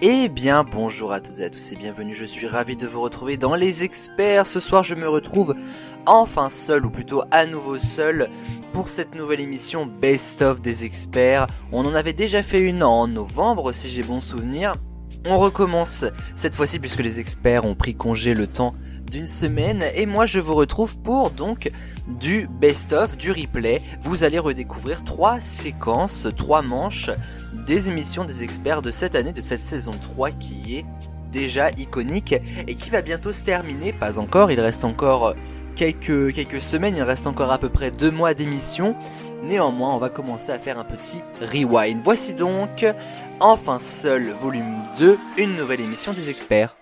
Eh bien, bonjour à toutes et à tous et bienvenue, je suis ravi de vous retrouver dans Les Experts. Ce soir, je me retrouve enfin seul, ou plutôt à nouveau seul, pour cette nouvelle émission Best of des Experts. On en avait déjà fait une en novembre, si j'ai bon souvenir. On recommence cette fois-ci puisque les experts ont pris congé le temps d'une semaine. Et moi, je vous retrouve pour donc du best-of, du replay. Vous allez redécouvrir 3 séquences, 3 manches des émissions des experts de cette année, de cette saison 3 qui est déjà iconique et qui va bientôt se terminer. Pas encore, il reste encore quelques semaines, il reste encore à peu près 2 mois d'émission. Néanmoins, on va commencer à faire un petit rewind. Voici donc, Enfin Seul, volume 2, une nouvelle émission des experts.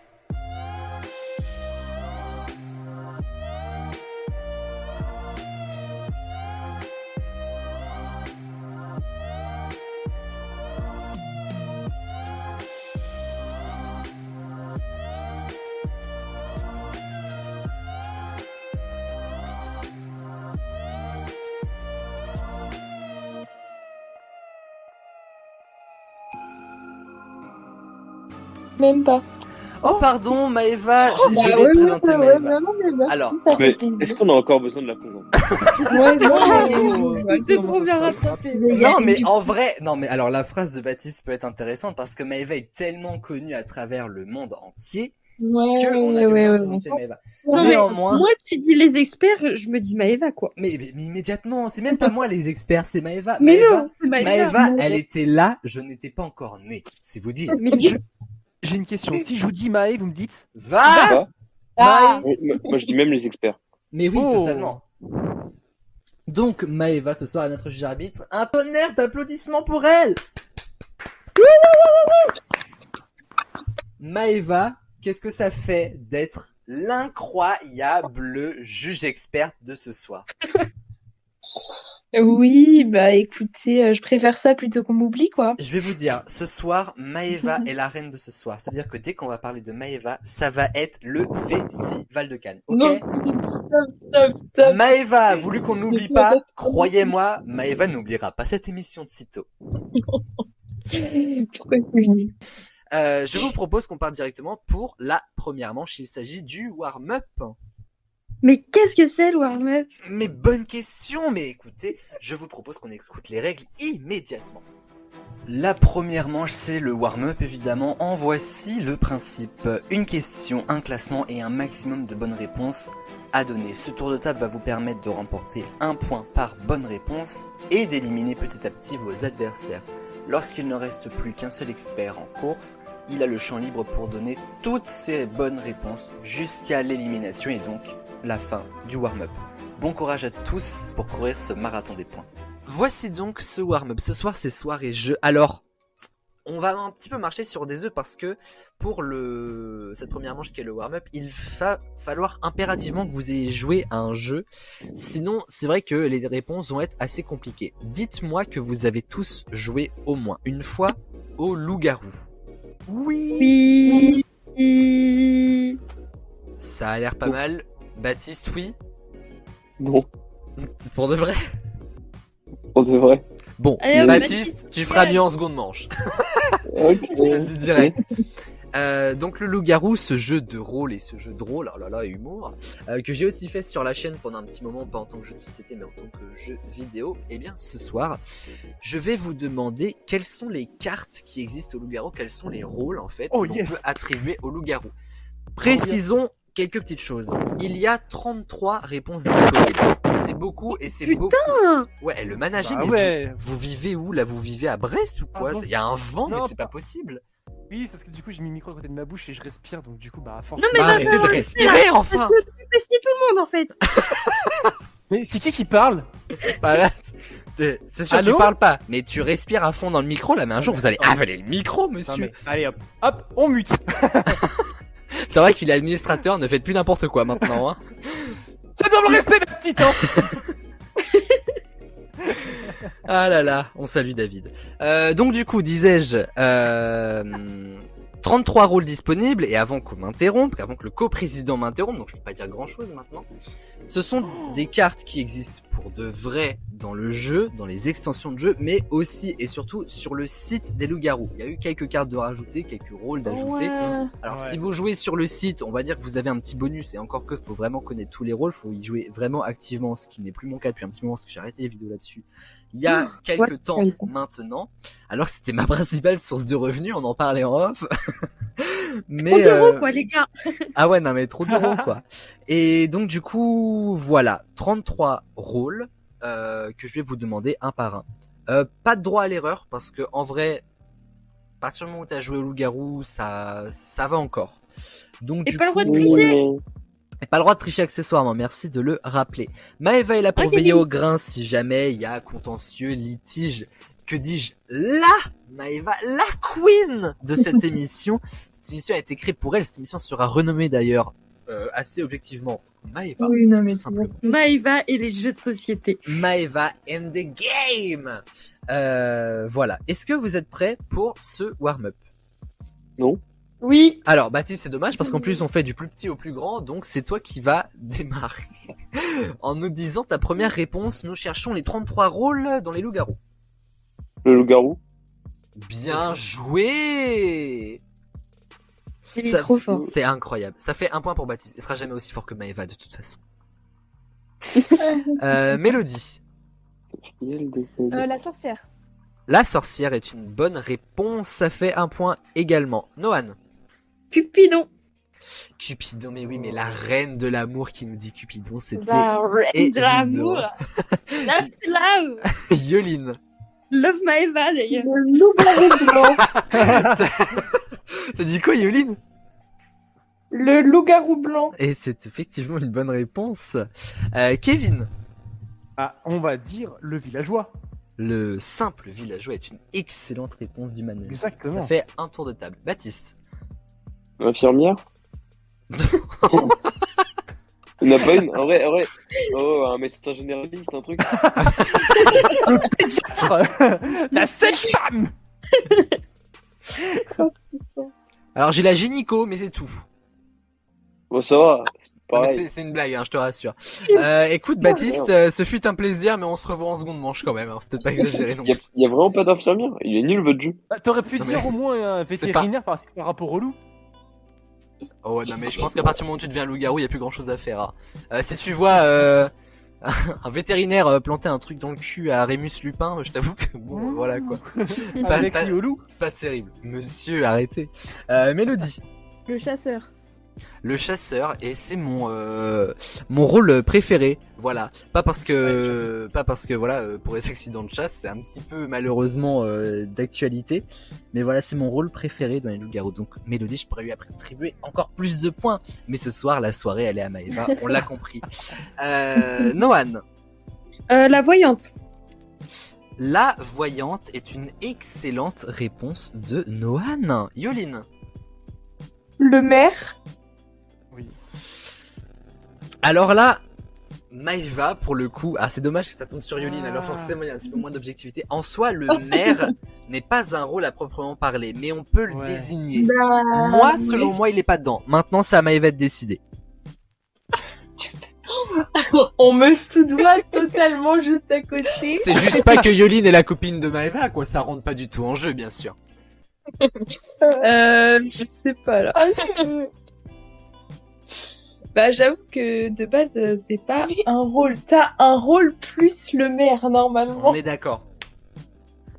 Même pas. Oh pardon Maëva, je vais présenter Maëva. Alors, mais est-ce qu'on a encore besoin de la présenter? C'est trop bien rattrapé. Non mais en vrai, non mais alors la phrase de Baptiste peut être intéressante parce que Maëva est tellement connue à travers le monde entier que on a besoin de présenter Maëva. Néanmoins, moi tu dis les experts, je me dis Maëva quoi. Mais immédiatement, c'est même pas moi les experts, c'est Maëva. Mais non, c'est Maëva, elle était là, je n'étais pas encore né, c'est vous dire. Mais j'ai une question. Si je vous dis Maë, vous me dites Va. Moi, je dis même les experts. Mais oui, totalement. Donc, Maëva, ce soir, est notre juge arbitre. Un tonnerre d'applaudissements pour elle. Maëva, qu'est-ce que ça fait d'être l'incroyable juge experte de ce soir? Oui, bah écoutez, je préfère ça plutôt qu'on m'oublie quoi. Je vais vous dire, ce soir, Maëva est la reine de ce soir. C'est-à-dire que dès qu'on va parler de Maëva, ça va être le festival de Cannes, ok? Non, stop. Maëva a voulu qu'on n'oublie pas. Croyez-moi, Maëva n'oubliera pas cette émission de sitôt. Pourquoi c'est nul? Je vous propose qu'on parte directement pour la première manche. Il s'agit du warm-up. Mais qu'est-ce que c'est le warm-up? Mais bonne question, mais écoutez, je vous propose qu'on écoute les règles immédiatement. La première manche, c'est le warm-up évidemment. En voici le principe. Une question, un classement et un maximum de bonnes réponses à donner. Ce tour de table va vous permettre de remporter 1 point par bonne réponse et d'éliminer petit à petit vos adversaires. Lorsqu'il ne reste plus qu'un seul expert en course, il a le champ libre pour donner toutes ses bonnes réponses jusqu'à l'élimination et donc la fin du warm-up. Bon courage à tous pour courir ce marathon des points. Voici donc ce warm-up. Ce soir, c'est soirée jeu. Alors, on va un petit peu marcher sur des œufs parce que pour cette première manche qui est le warm-up, il va falloir impérativement que vous ayez joué à un jeu. Sinon, c'est vrai que les réponses vont être assez compliquées. Dites-moi que vous avez tous joué au moins une fois au loup-garou. Oui. Ça a l'air pas mal. Baptiste, oui? Non, Pour de vrai? pour de vrai. Bon, Allez, Baptiste, tu feras mieux en seconde manche. Ok. Je te le dis direct. Donc le loup-garou, ce jeu de rôle et ce jeu de rôle, oh là là, humour, que j'ai aussi fait sur la chaîne pendant un petit moment, pas en tant que jeu de société, mais en tant que jeu vidéo. Et bien ce soir, je vais vous demander quelles sont les cartes qui existent au loup-garou, quels sont les rôles en fait qu'on peut attribuer au loup-garou. Précisons quelques petites choses. Il y a 33 réponses disponibles. C'est beaucoup et c'est beaucoup. Ouais, le manager, mais ouais. vous vivez où là? Vous vivez à Brest ou quoi? Ah bon. Il y a un vent, mais Non, c'est pas possible. Oui, c'est parce que du coup j'ai mis le micro à côté de ma bouche et je respire, donc du coup bah force. Non, mais Bah, arrêtez de respirer enfin. Tu fais chier tout le monde en fait. Mais c'est qui parle? Bah là, c'est sûr, Allô tu parles pas, mais tu respires à fond dans le micro là, mais un jour vous allez avaler le micro, Non, monsieur. mais, allez hop, on mute. C'est vrai qu'il est administrateur, ne faites plus n'importe quoi maintenant, hein. Ça donne le respect, ma petite, hein. Ah là là, on salue David. Donc du coup, disais-je, 33 rôles disponibles, et avant qu'on m'interrompe, avant que le coprésident m'interrompe, donc je peux pas dire grand chose maintenant, ce sont des cartes qui existent pour de vrai dans le jeu, dans les extensions de jeu, mais aussi et surtout sur le site des loups-garous. Il y a eu quelques cartes de rajouter, quelques rôles d'ajouter. Ouais. Alors Ouais. si vous jouez sur le site, on va dire que vous avez un petit bonus, et encore que faut vraiment connaître tous les rôles, faut y jouer vraiment activement, ce qui n'est plus mon cas depuis un petit moment, parce que j'ai arrêté les vidéos là-dessus. Il y a quelques temps ouais. maintenant, alors que c'était ma principale source de revenus, on en parlait en off. Mais Trop d'euros, quoi, les gars. ah ouais, non mais trop d'euros quoi. Et donc du coup, voilà, 33 rôles que je vais vous demander un par un. Pas de droit à l'erreur parce que en vrai, à partir du moment où t'as joué au loup-garou, ça va encore. Donc Et du pas le coup, droit de Oui, tricher. mais- et pas le droit de tricher accessoirement, merci de le rappeler. Maëva est là pour Ok. veiller au grain si jamais il y a contentieux, litige, que dis-je, Maëva, la queen de cette émission. Cette émission a été créée pour elle, cette émission sera renommée d'ailleurs assez objectivement Maëva. Oui, non, mais tout c'est simplement. bon. Maëva et les jeux de société. Maëva and the game. Voilà. Est-ce que vous êtes prêts pour ce warm-up? Oui. Alors, Baptiste, c'est dommage parce qu'en plus on fait du plus petit au plus grand, donc c'est toi qui vas démarrer. En nous disant ta première réponse, nous cherchons les 33 rôles dans les loups-garous. Le loup-garou. Bien joué! Il est Ça- trop fort. C'est incroyable. Ça fait un point pour Baptiste. Il sera jamais aussi fort que Maëva de toute façon. Mélodie. La sorcière. La sorcière est une bonne réponse. Ça fait un point également. Noan. Cupidon. Cupidon, mais oui, mais la reine de l'amour qui nous dit Cupidon, c'était Bah, ouais. De l'amour. évident. Love to love. Yoline. Love Maëva, d'ailleurs. Le loup-garou blanc. T'as dit quoi, Yoline? Le loup-garou blanc. Et c'est effectivement une bonne réponse. Kevin. Ah, on va dire le villageois. Le simple villageois est une excellente réponse du manuel. Exactement. Ça fait un tour de table. Baptiste. Infirmière. Il n'y en a pas une. En vrai. Oh, un médecin généraliste, un truc. Le pédiatre. La sage-femme. Alors j'ai la gynéco, mais c'est tout. Bon, ça va. Non, mais Pareil. c'est une blague, hein, je te rassure. Écoute, Baptiste, ce fut un plaisir, mais on se revoit en seconde manche quand même. Hein. Faut peut-être pas exagérer non Il plus. y a vraiment pas d'infirmière. Il est nul votre jeu. Bah, t'aurais pu Non, dire mais au moins un c'est vétérinaire par rapport au loup. Oh ouais, non mais je pense qu'à partir du moment où tu deviens loup-garou, il y a plus grand chose à faire. Hein. Si tu vois un vétérinaire planter un truc dans le cul à Rémus Lupin, je t'avoue que bon, voilà quoi. Pas- Avec pas- lui au loup. Pas terrible. Monsieur, arrêtez. Mélodie. Le chasseur. Le chasseur, et c'est mon rôle préféré. Voilà. Pas parce que voilà, pour les accidents de chasse, c'est un petit peu malheureusement d'actualité. Mais voilà, c'est mon rôle préféré dans les loups-garous. Donc Mélodie, je pourrais lui attribuer encore plus de points. Mais ce soir, la soirée, elle est à Maëva. On l'a compris. Noan. La voyante. La voyante est une excellente réponse de Noan. Yoline. Le maire. Oui. Alors là, Maëva, pour le coup, c'est dommage que ça tombe sur Yoline, alors forcément il y a un petit peu moins d'objectivité. En soi, le maire n'est pas un rôle à proprement parler, mais on peut le Ouais. désigner. Bah, Moi, selon moi, il est pas dedans. Maintenant, c'est à Maëva de décider. on me soudoie totalement juste à côté. C'est juste pas que Yoline est la copine de Maëva, quoi, ça rentre pas du tout en jeu, bien sûr. Je sais pas là. Bah j'avoue que de base c'est pas un rôle. T'as un rôle plus le maire normalement. On est d'accord.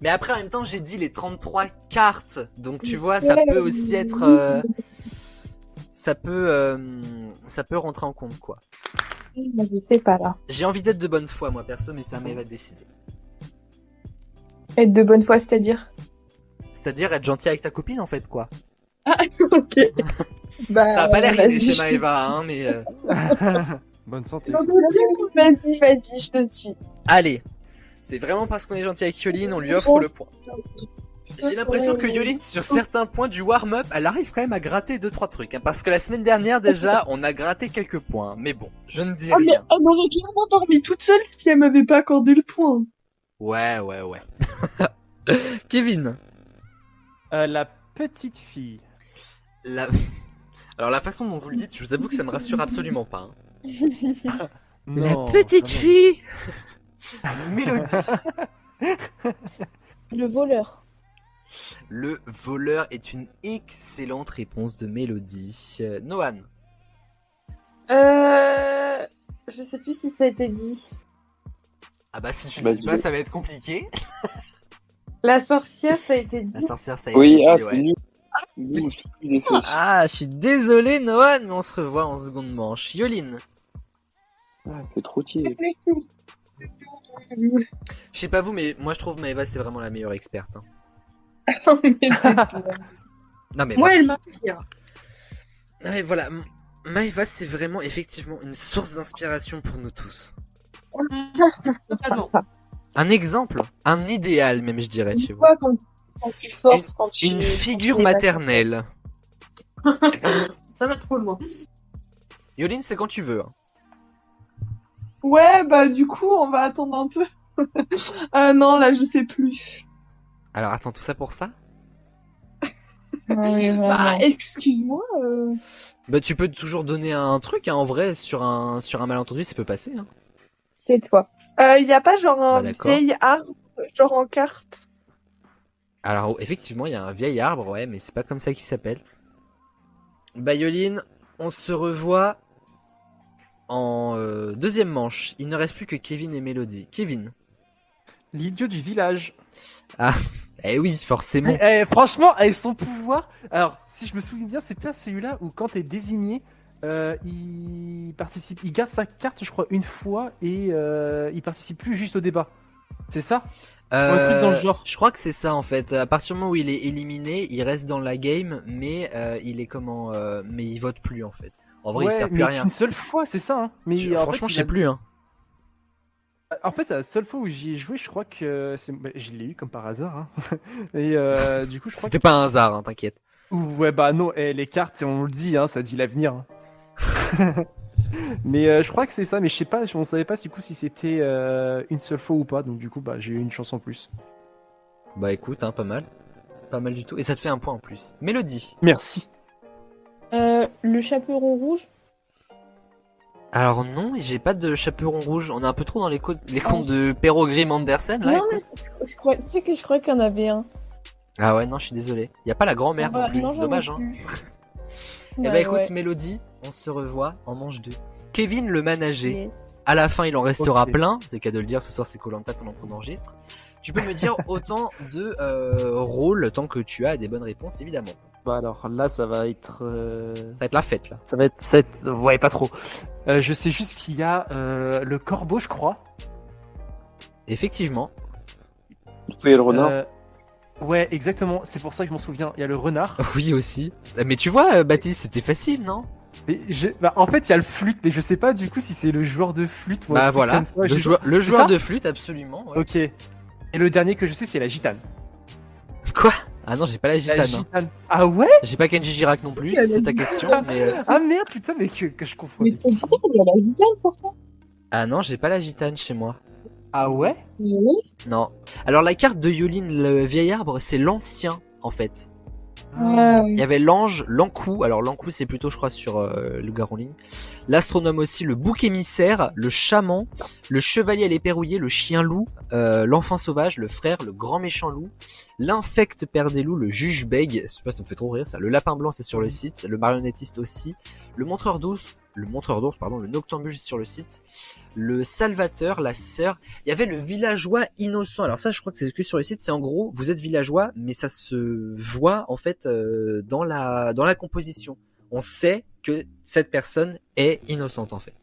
Mais après, en même temps, j'ai dit les 33 cartes, donc tu vois, ça Ouais. peut aussi être... ça peut rentrer en compte, quoi. Je sais pas là. J'ai envie d'être de bonne foi, moi, perso, mais c'est à Maëva de décider. Être de bonne foi, c'est-à-dire. C'est-à-dire être gentil avec ta copine, en fait, quoi. Ok. Bah, Ça a pas l'air inné vas-y, chez je- Maëva, hein, mais... Bonne santé. Vas-y, je te suis. Allez. C'est vraiment parce qu'on est gentil avec Yoline, on lui offre le point. J'ai l'impression que Yoline, sur certains points du warm-up, elle arrive quand même à gratter 2-3 trucs. Hein, parce que la semaine dernière, déjà, on a gratté quelques points. Mais bon, je ne dis Ah, mais rien. elle m'aurait clairement dormi toute seule si elle m'avait pas accordé le point. Ouais. Kevin. La petite fille. La... Alors la façon dont vous le dites, je vous avoue que ça me rassure absolument pas. Hein. Non, petite vraiment. fille Mélodie. Le voleur. Le voleur est une excellente réponse de Mélodie. Nohan. Je sais plus si ça a été dit. Ah bah si tu le Bah, dis pas, ça va être compliqué. La sorcière, ça a été La dit. sorcière, ça a été Oui, dit, ah, ouais. c'est nul. Nul, je suis plus des fausses. Ah, je suis désolé Nohan, mais on se revoit en seconde manche. Yoline. Ah, c'est trop tiède. Je sais pas vous, mais moi je trouve Maëva c'est vraiment la meilleure experte. Hein. Non, mais tais-toi. Non mais Moi, voilà. elle m'inspire. Non mais voilà, Maëva c'est vraiment effectivement une source d'inspiration pour nous tous. Totalement. Un exemple, un idéal même je dirais, tu Tu vois. vois, quand tu forces, quand tu... Une quand figure tu es maternelle. Ça va trop loin. Yoline c'est quand tu veux. Hein. Ouais, bah du coup, on va attendre un peu. Non, là, je sais plus. Alors attends, tout ça pour ça? Oui, Bah, excuse-moi. Bah tu peux toujours donner un truc, hein, en vrai, sur un malentendu ça peut passer. Hein. Tais-toi. Y a pas genre un Bah, d'accord. vieil arbre, genre en carte? Alors effectivement il y a un vieil arbre, ouais, mais c'est pas comme ça qu'il s'appelle. Bah Yoline, on se revoit en deuxième manche. Il ne reste plus que Kevin et Mélodie. Kevin. L'idiot du village. Eh oui, forcément. Franchement, avec son pouvoir. Alors, si je me souviens bien, c'est bien celui-là où quand t'es désigné, il participe, il garde sa carte, je crois, une fois et il participe plus juste au débat. C'est ça? Un truc dans le genre. Je crois que c'est ça en fait. À partir du moment où il est éliminé, il reste dans la game, mais il est mais il vote plus en fait. En vrai, il sert plus mais à rien. Une seule fois, c'est ça. Hein. Mais en Franchement, fait, je sais plus. Hein. En fait, c'est la seule fois où j'y ai joué, je crois que je l'ai eu comme par hasard. Hein. Et du coup, je crois C'était pas un hasard, hein, t'inquiète. Ouais, bah non, les cartes, on le dit, hein, ça dit l'avenir. Hein. Mais je crois que c'est ça, mais je sais pas, on savait pas du coup si c'était une seule fois ou pas, donc du coup, bah j'ai eu une chance en plus. Bah écoute, hein, pas mal. Pas mal du tout. Et ça te fait un point en plus. Mélodie. Merci. Le chaperon rouge. Alors non, j'ai pas de chaperon rouge. On est un peu trop dans les contes de Perrault Grim Andersen là. Non, mais je crois, tu sais que je crois qu'il y en avait un. Ah ouais, non, je suis désolé. Y a pas la grand-mère non plus. Non, C'est j'en ai dommage, hein. plus. Eh bah Ouais, écoute, ouais. Mélodie, on se revoit en manche 2. Kevin le manager. Yes. À la fin, il en restera Ok. plein. C'est qu'à de le dire, ce soir c'est Koh-Lanta pendant qu'on enregistre. Tu peux me dire autant de rôles tant que tu as des bonnes réponses, évidemment. Bah alors là, ça va être. Ça va être la fête là. Ça va être. Ouais, pas trop. Je sais juste qu'il y a le corbeau, je crois. Effectivement. Vous pouvez le renard. Ouais, exactement. C'est pour ça que je m'en souviens. Il y a le renard. Oui aussi. Mais tu vois, Baptiste, c'était facile, non? Mais bah, en fait, il y a le flûte, mais je sais pas du coup si c'est le joueur de flûte. ou un Bah truc voilà, comme ça, je sais pas. le C'est joueur ça de flûte, absolument. Ouais. Ok. Et le dernier que je sais, c'est la gitane. Quoi? Ah non, j'ai pas la La gitane. Hein. gitane. Ah ouais? J'ai pas Kenji Girac non plus, si c'est ta question. Mais Ah merde, putain, mais que je confonds. Mais c'est vrai, il y a la gitane pour toi. ah non, j'ai pas la gitane chez moi. Ah ouais? Oui. Non. Alors la carte de Yoline le vieil arbre, c'est l'ancien en fait. Il y avait l'ange, l'encou. Alors l'encou c'est plutôt je crois sur le gare en ligne. L'astronome aussi, le bouc émissaire, le chaman, le chevalier à l'épée rouillée, le chien loup, l'enfant sauvage, le frère, le grand méchant loup, l'infect père des loups, le juge bègue, je sais pas, ça me fait trop rire ça. Le lapin blanc c'est sur le site, le marionnettiste aussi, le montreur d'ours, le noctambule sur le site, le salvateur, la sœur. Il y avait le villageois innocent. Alors ça, je crois que c'est que sur le site. C'est en gros, vous êtes villageois, mais ça se voit en fait dans la composition. On sait que cette personne est innocente en fait.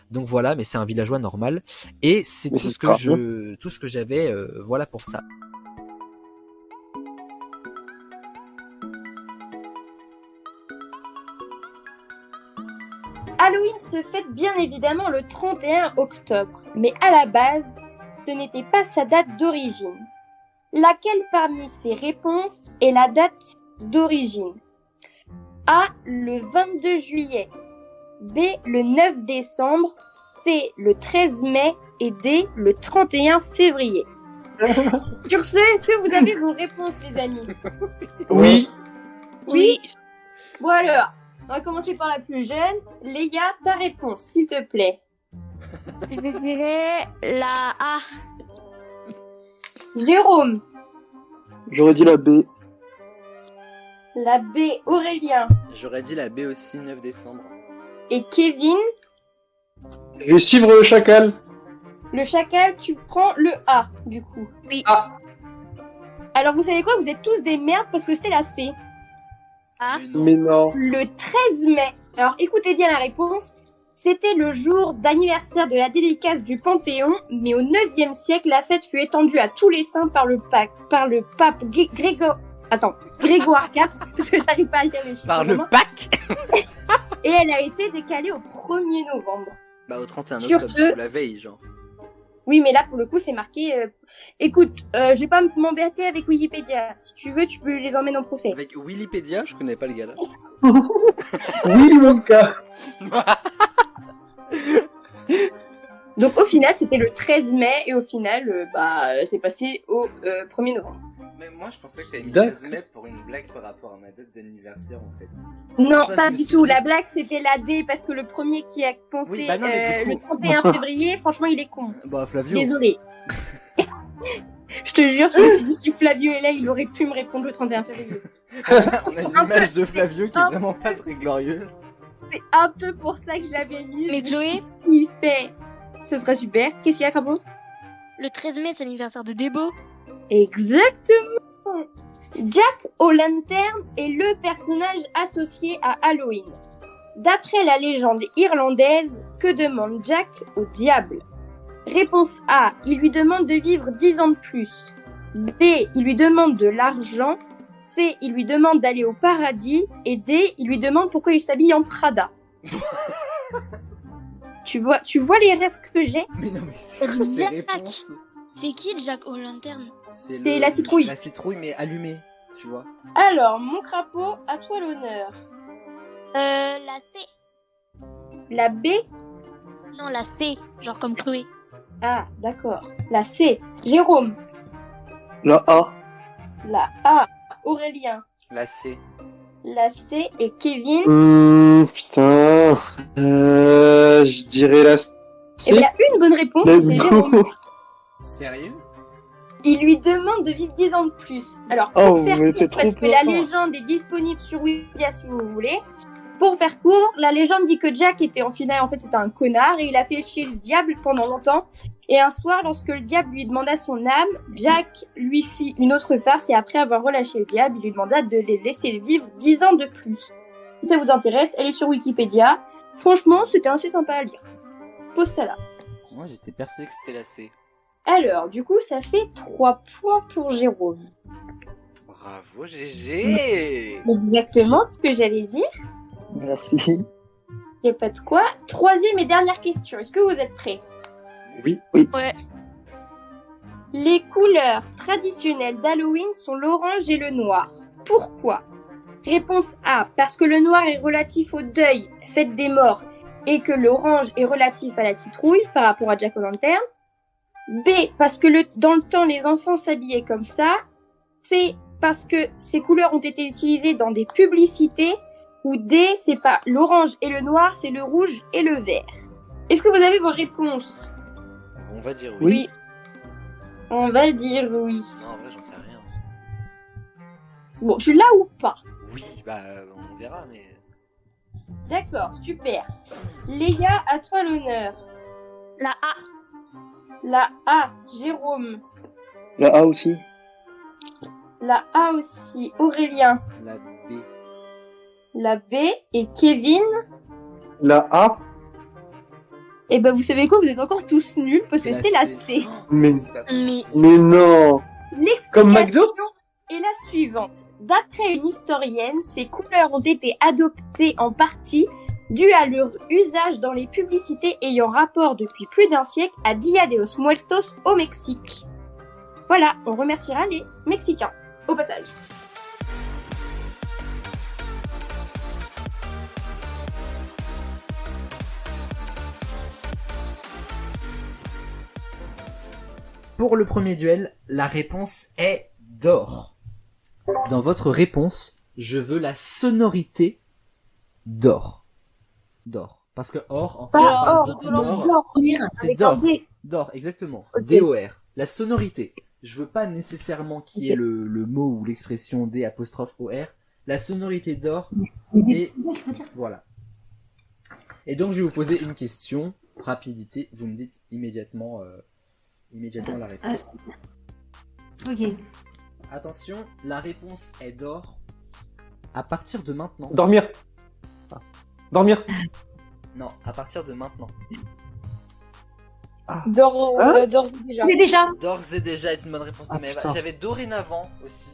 Donc voilà, mais c'est un villageois normal. Et c'est Mais tout c'est ce que pas tout ce que j'avais. Voilà pour ça. Halloween se fête bien évidemment le 31 octobre, mais à la base, ce n'était pas sa date d'origine. Laquelle parmi ces réponses est la date d'origine? A. Le 22 juillet. B. Le 9 décembre. C. Le 13 mai. Et D. Le 31 février. Sur ce, est-ce que vous avez vos réponses, les amis? Oui. Oui. Bon alors, on va commencer par la plus jeune. Léa, ta réponse, s'il te plaît. Je dirais la A. Jérôme, J'aurais dit la B. la B, Aurélien J'aurais dit la B aussi, 9 décembre. et Kevin. Je vais suivre le chacal. Le chacal, tu prends le A, du coup. Oui. Ah. Alors, vous savez quoi? Vous êtes tous des merdes parce que c'était la C. Ah. Mais non. Mais non. Le 13 mai. Alors, écoutez bien la réponse. C'était le jour d'anniversaire de la dédicace du Panthéon, mais au 9e siècle, la fête fut étendue à tous les saints par le pape Grégoire IV, parce que j'arrive pas à lire les chiffres. Par le romains. pack. Et elle a été décalée au 1er novembre. Bah au 31 Sur octobre, ce- la veille, genre. Oui, mais là, pour le coup, c'est marqué... Écoute, je vais pas m'embêter avec Wikipédia. Si tu veux, tu peux les emmener en procès. Avec Wikipédia, je connais pas le gars là. Oui, mon gars. Donc, au final, c'était le 13 mai, et au final, c'est passé au 1er novembre. Mais moi je pensais que t'avais mis D'accord. 13 mai pour une blague par rapport à ma date d'anniversaire en fait. Non, Ça, je pas me du suis tout. dit- La blague, c'était la D, parce que le premier qui a pensé Oui, bah non, mais du le coup- 31 février, franchement, il est con. Bah Flavio. Désolé. Je te jure, je me suis dit, si Flavio est là, il aurait pu me répondre le 31 février. On a une image de Flavio qui est vraiment pas très glorieuse. C'est un peu pour ça que je l'avais mis. Mais Chloé, Il fait. Ce sera super. Qu'est-ce qu'il y a, Crapaud? le 13 mai, c'est l'anniversaire de Débo. Exactement. Jack O'Lantern est le personnage associé à Halloween. D'après la légende irlandaise, que demande Jack au diable? Réponse A, il lui demande de vivre 10 ans de plus. B, il lui demande de l'argent. C, il lui demande d'aller au paradis. Et D, il lui demande pourquoi il s'habille en Prada. tu vois les rêves que j'ai? Mais non mais c'est Ça quoi dit ces Jack. réponses? C'est qui Jack O'Lantern? C'est la citrouille. La citrouille mais allumée, tu vois. Alors, mon crapaud, à toi l'honneur. La C. La B? Non, la C, genre comme Chloé. Ah, d'accord. La C. Jérôme. La A. La A. Aurélien. La C. La C. Et Kevin. Putain. Je dirais la C. Et il y a une bonne réponse, Let's c'est go. Jérôme. Sérieux? Il lui demande de vivre 10 ans de plus. Alors, pour Oh, faire vous m'avez court, fait trop parce que peur. la légende est disponible sur Wikipédia si vous voulez. Pour faire court, la légende dit que Jack était en fait c'était un connard et il a fait chier le diable pendant longtemps. Et un soir, lorsque le diable lui demanda son âme, Jack lui fit une autre farce et après avoir relâché le diable, il lui demanda de les laisser vivre 10 ans de plus. Si ça vous intéresse, elle est sur Wikipédia. Franchement, c'était assez sympa à lire. Je pose ça là. Moi j'étais persuadé que c'était la C. Alors, du coup, ça fait 3 points pour Jérôme. Bravo GG. Exactement ce que j'allais dire. Merci. Y a pas de quoi. Troisième et dernière question. Est-ce que vous êtes prêts? Oui. Ouais. Les couleurs traditionnelles d'Halloween sont l'orange et le noir. Pourquoi? Réponse A. Parce que le noir est relatif au deuil, fête des morts, et que l'orange est relatif à la citrouille par rapport à Jack O'Lantern. B. Parce que dans le temps, les enfants s'habillaient comme ça. C. Parce que ces couleurs ont été utilisées dans des publicités. Ou D. C'est pas l'orange et le noir, c'est le rouge et le vert. Est-ce que vous avez vos réponses? On va dire oui. Oui. On va dire oui. Non en vrai j'en sais rien. Bon, tu l'as ou pas? Oui bah on verra mais... D'accord, super. Léa, à toi l'honneur. La A. La A, Jérôme. La A aussi. La A aussi, Aurélien. La B. La B et Kevin. La A. Et ben vous savez quoi, vous êtes encore tous nuls parce que C'est c'était la C. Mais, C'est pas possible. mais non. Comme McDo L'explication est la suivante. D'après une historienne, ces couleurs ont été adoptées en partie dû à leur usage dans les publicités ayant rapport depuis plus d'un siècle à Dia de los Muertos au Mexique. Voilà, on remerciera les Mexicains, au passage. Pour le premier duel, la réponse est d'or. Dans votre réponse, je veux la sonorité d'or. D'or. Parce que or, en fait, Pas on parle or, beaucoup d'or. d'or. C'est C'est d'or. d'or. D'or, exactement. Ok. D-O-R. La sonorité. Je veux pas nécessairement qu'il y ait le mot ou l'expression D apostrophe O-R. La sonorité d'or. Et voilà. Et donc, je vais vous poser une question. Rapidité. Vous me dites immédiatement la réponse. Ok. Attention, la réponse est d'or à partir de maintenant. Dormir. Dormir. Non, à partir de maintenant. D'ores et déjà. C'est déjà. D'ores et déjà est une bonne réponse de Maëva. putain. J'avais dorénavant aussi.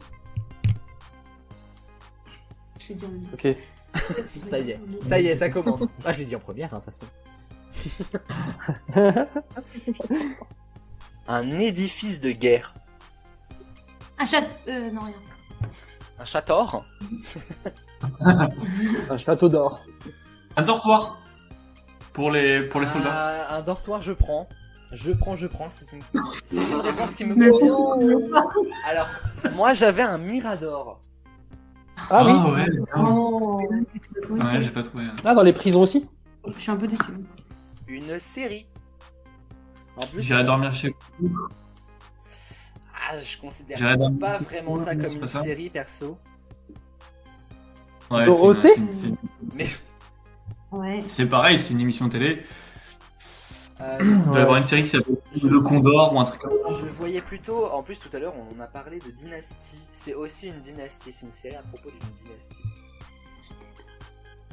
Je vais dire en même temps. Ok. Ça y est, ça commence. Ah, je l'ai dit en première, hein, de toute façon. Un édifice de guerre. Un chat. Non, rien. Un château. Un château d'or. Un dortoir. Pour les soldats. Un dortoir, je prends. Je prends. C'est une réponse qui me convient. Alors, moi, j'avais un mirador. Ah oui. Ouais. Oh. Ouais, j'ai pas trouvé. Ah, dans les prisons aussi. Je suis un peu déçu. Une série. En plus, J'irai dormir chez vous. je considère J'irai dormir. pas vraiment ça comme C'est une pas ça série, perso. Ouais, Dorothée Mais Ouais. c'est pareil, c'est une émission télé. euh, Il doit y avoir une série qui s'appelle Le Condor ou un truc comme ça. je voyais plutôt, en plus tout à l'heure on a parlé de dynastie. C'est aussi une dynastie, c'est une série à propos d'une dynastie.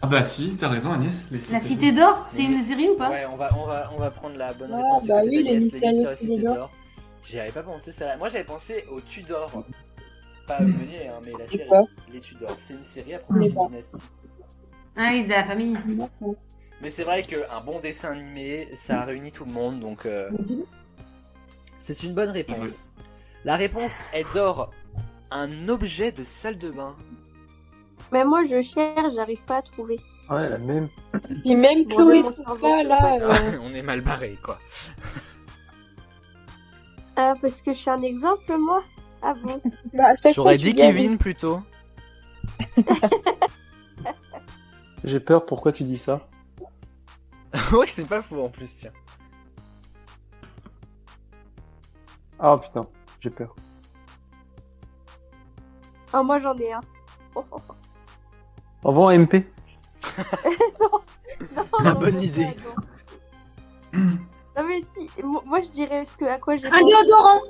Ah bah si, t'as raison Agnès. La Cité d'Or, c'est une série ou pas? Ouais, on va prendre la bonne Ah, réponse du bah côté oui, d'Agnès, les les mystères et Cité Cité d'Or. d'or. J'y avais pas pensé ça. Moi j'avais pensé aux Tudors. Pas Meunier, hein, mais la série. quoi Les Tudors. C'est une série à propos Je sais d'une pas. dynastie. Ah oui, de la famille. Mais c'est vrai qu'un bon dessin animé, ça réunit tout le monde, donc c'est une bonne réponse. La réponse est d'or. Un objet de salle de bain. Mais moi, je cherche, j'arrive pas à trouver. Ouais, la même. Et même Bon, Chloé j'ai mon trouve cerveau. pas là. On est mal barré, quoi. Ah, parce que je suis un exemple, moi. Ah bon. Bah, à chaque fois, J'aurais je dit suis gavée. Kevin plutôt. J'ai peur, pourquoi tu dis ça? Ouais, c'est pas fou en plus, tiens. Ah putain, j'ai peur. Ah, moi, j'en ai un. Oh, oh, oh. Au revoir MP. La bonne idée. Non, mais si, moi, je dirais à quoi j'ai Un pensé. déodorant.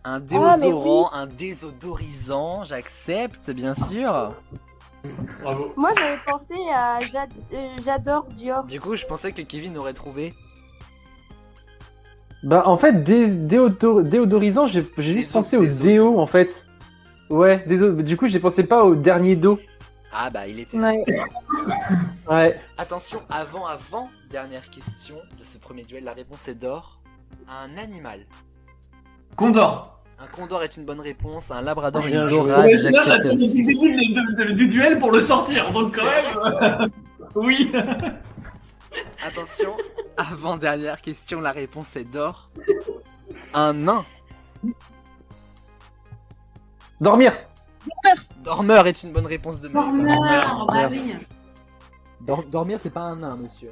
Un Ah, déodorant, un désodorisant, j'accepte, bien sûr. Bravo. Moi, j'avais pensé à j'adore Dior. Du coup, je pensais que Kevin aurait trouvé. Bah en fait, déodorisant, j'ai juste pensé au déo en fait. Ouais, du coup j'ai pensé pas au dernier do. Ah bah, il était. Ouais. Ouais. Attention, avant, dernière question de ce premier duel, la réponse est d'or. Un animal. Condor. Un condor est une bonne réponse, un labrador, Bien une joué. dorade, Ouais, là, j'accepte j'attends aussi. depuis le début du duel pour le sortir, donc quand même. Oui. Attention, avant-dernière question, la réponse est d'or. Un nain. Dormir. Dormeur est une bonne réponse de Maëva. Dormeur. Bah oui. Dormir, c'est pas un nain, monsieur.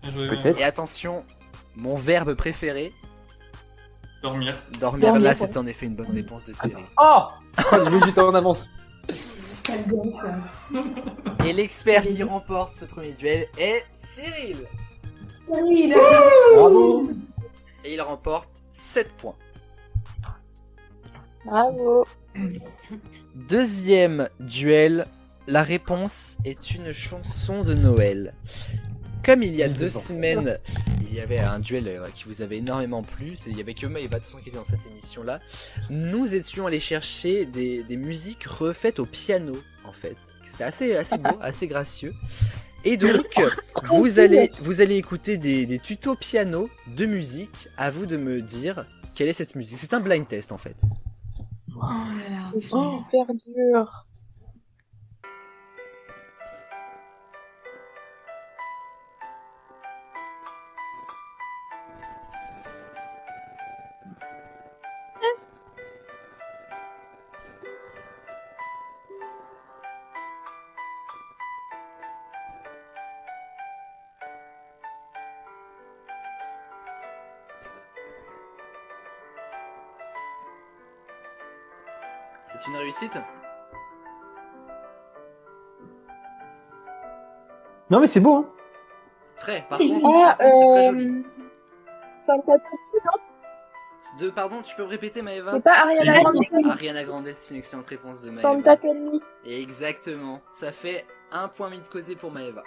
Peut-être. Et attention, mon verbe préféré, Dormir. dormir, Dormir, là ouais. c'est en effet une bonne réponse de série. Oh j'étais en avance. Et l'expert qui remporte ce premier duel est Cyril. Oui, Bravo. Et il remporte 7 points. Bravo. Deuxième duel, la réponse est une chanson de Noël. Comme il y a 2 semaines, il y avait un duel qui vous avait énormément plu, il y avait que Maëva de toute façon qui était dans cette émission-là, nous étions allés chercher des musiques refaites au piano, en fait. C'était assez beau, assez gracieux. Et donc, vous allez écouter des tutos piano de musique, à vous de me dire quelle est cette musique. C'est un blind test, en fait. Oh là là. C'est super dur. C'est une réussite? Non, mais c'est beau, hein. Très, par C'est contre, joli. par contre, c'est très joli. Santa Tati, non? Pardon, tu peux me répéter Maëva? C'est pas Ariana Grande. Ariana Grande, c'est une excellente réponse de Maëva. Santa Tati. Exactement. Ça fait un point mis de côté pour Maëva.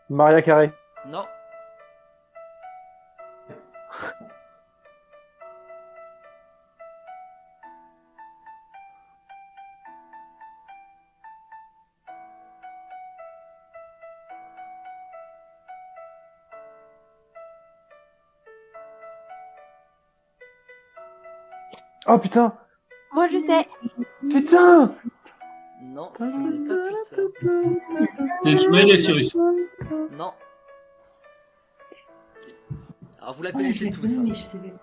Maria Carey. Non. Oh putain. Moi, je sais. Putain. Non, ce n'est pas putain. C'est Miley Cyrus. Non. Alors vous la connaissez tous. Hein. Mais je savais.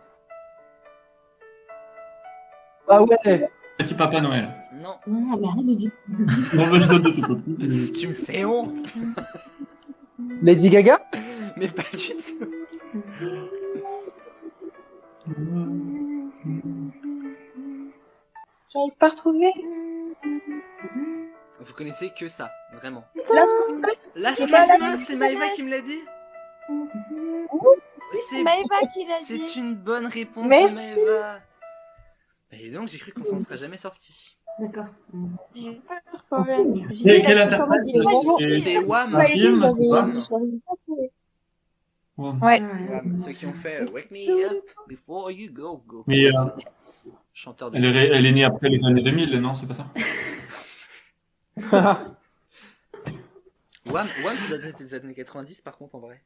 Ah ouais. Petit Papa Noël. Non. Non, mais arrête de dire. Bon, bah, je donne de tout côté. Tu me fais honte. Lady Gaga. Mais pas du tout. J'arrive pas à retrouver. Vous connaissez que ça, vraiment. Last Christmas. Last C'est pas la Christmas, même c'est Maëva qui me l'a dit. C'est Maëva qui l'a dit. C'est une bonne réponse Merci. de Maëva. Et donc j'ai cru qu'on s'en serait jamais sorti. D'accord. J'ai eu peur quand même. C'est quel interprète? C'est Wham. Ouais, film, Wham. j'arrive pas à trouver. Ouais. Wham. Ceux qui ont fait Wake Me Up Before You Go Go. Mais Chanteur de. elle est née après les années 2000, non? C'est pas ça? Wham, ça doit être des années 90 par contre en vrai.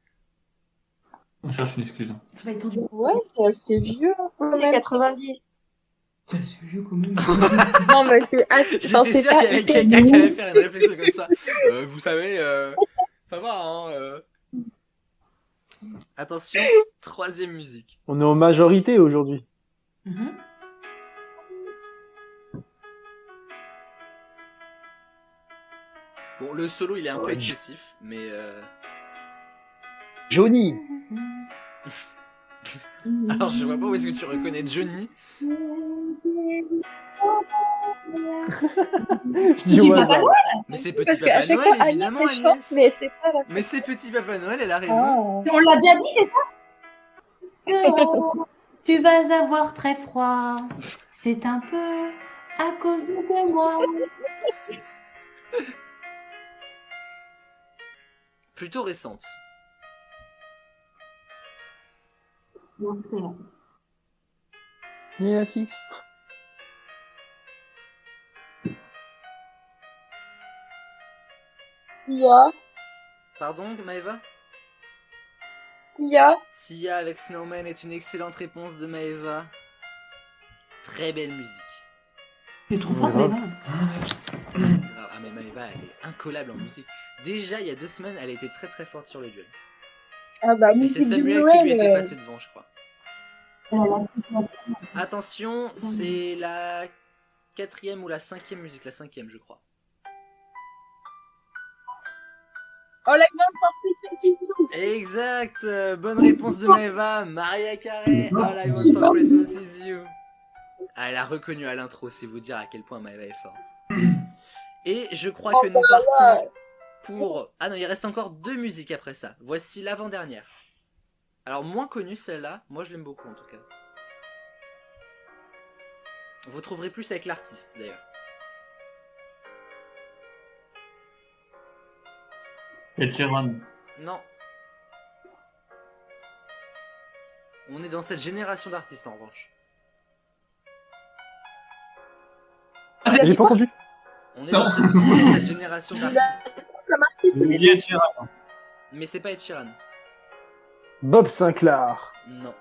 On cherche une excuse. Ça va être tendu. Ouais, c'est assez vieux. hein, quand C'est même. 90. C'est vieux quand même. Non, mais c'est assez. Enfin, J'étais c'est sûr pas qu'il y avait hyper quelqu'un qui vieux. allait faire une réflexion comme ça. Vous savez, ça va hein. Attention, troisième musique. On est en majorité aujourd'hui. Mhm. Bon, le solo il est un peu excessif, mais Johnny. alors je vois pas où est-ce que tu reconnais Johnny. Je dis Petit au Papa hasard. Noël. Mais c'est Petit Parce qu'à Papa chaque Noël, fois, évidemment, Agnès elle chante, Agnès. mais c'est pas la. Mais c'est Petit Papa Noël, elle a raison. Ah. On l'a bien dit, c'est ça? Oh, tu vas avoir très froid. C'est un peu à cause de moi. Plutôt récente. Nina Six. Pardon, Maëva? Sia. Sia avec Snowman est une excellente réponse de Maëva. Très belle musique. Je trouve fort, Ouais, mais grave. non. Ah mais Maëva, elle est incollable en musique. Déjà, il y a 2 semaines, elle était très très forte sur le duel. Ah bah, Et c'est musique de Samuel qui lui Noël. était passé devant, je crois. Attention, c'est la 4e ou la 5e musique, la 5e je crois. Oh, la grande surprise, c'est tout. Exact, bonne réponse de Maëva, Maria Carey, All I Want for Christmas is You. Ah, elle a reconnu à l'intro, c'est vous dire à quel point Maëva est forte. Et je crois que nous partons pour... Ah non, il reste encore 2 musiques après ça. Voici l'avant-dernière. Alors moins connue celle-là, moi je l'aime beaucoup en tout cas. Vous trouverez plus avec l'artiste d'ailleurs. Ed Sheeran. Non. On est dans cette génération d'artistes en revanche. J'ai pas entendu. On est dans cette génération d'artistes. Comme artiste au début. Ed Sheeran. Mais c'est pas Ed Sheeran. Bob Sinclair. Non.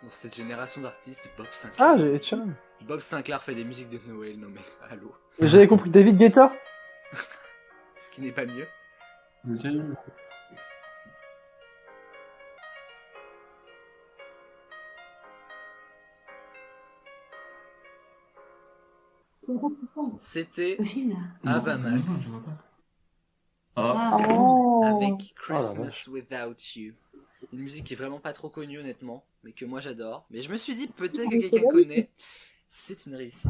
Dans cette génération d'artistes, Bob Sinclair. Ah, j'ai Sharon. Bob Sinclair fait des musiques de Noël, non mais allô. J'avais compris David Guetta. Ce qui n'est pas mieux. C'était Le film, là. Avamax Ah. Oh. avec Oh la Christmas Without You. Une musique qui est vraiment pas trop connue honnêtement, mais que moi j'adore. Mais je me suis dit peut-être que quelqu'un connaît. C'est une réussite.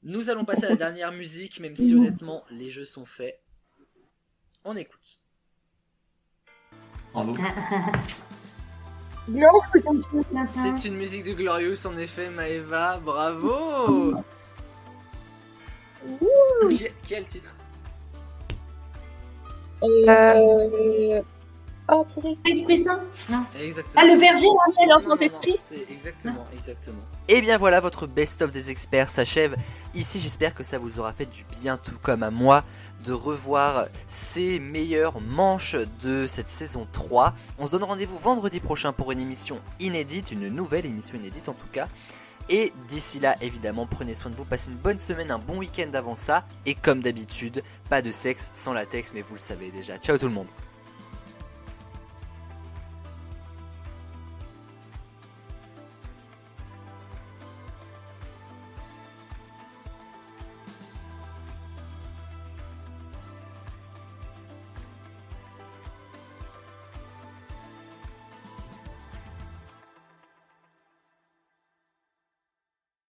Nous allons passer à la dernière musique, même si honnêtement les jeux sont faits. On écoute. Bravo. C'est une musique de Glorious en effet, Maëva, bravo. Qui a le titre? Oh, purée. Non. Exactement. Ah, le berger, Rachel, en son esprit. C'est exactement. Et bien voilà, votre best-of des experts s'achève. Ici, j'espère que ça vous aura fait du bien, tout comme à moi, de revoir ces meilleures manches de cette saison 3. On se donne rendez-vous vendredi prochain pour une émission inédite, une nouvelle émission inédite en tout cas. Et d'ici là, évidemment, prenez soin de vous, passez une bonne semaine, un bon week-end avant ça. Et comme d'habitude, pas de sexe sans latex, mais vous le savez déjà. Ciao tout le monde.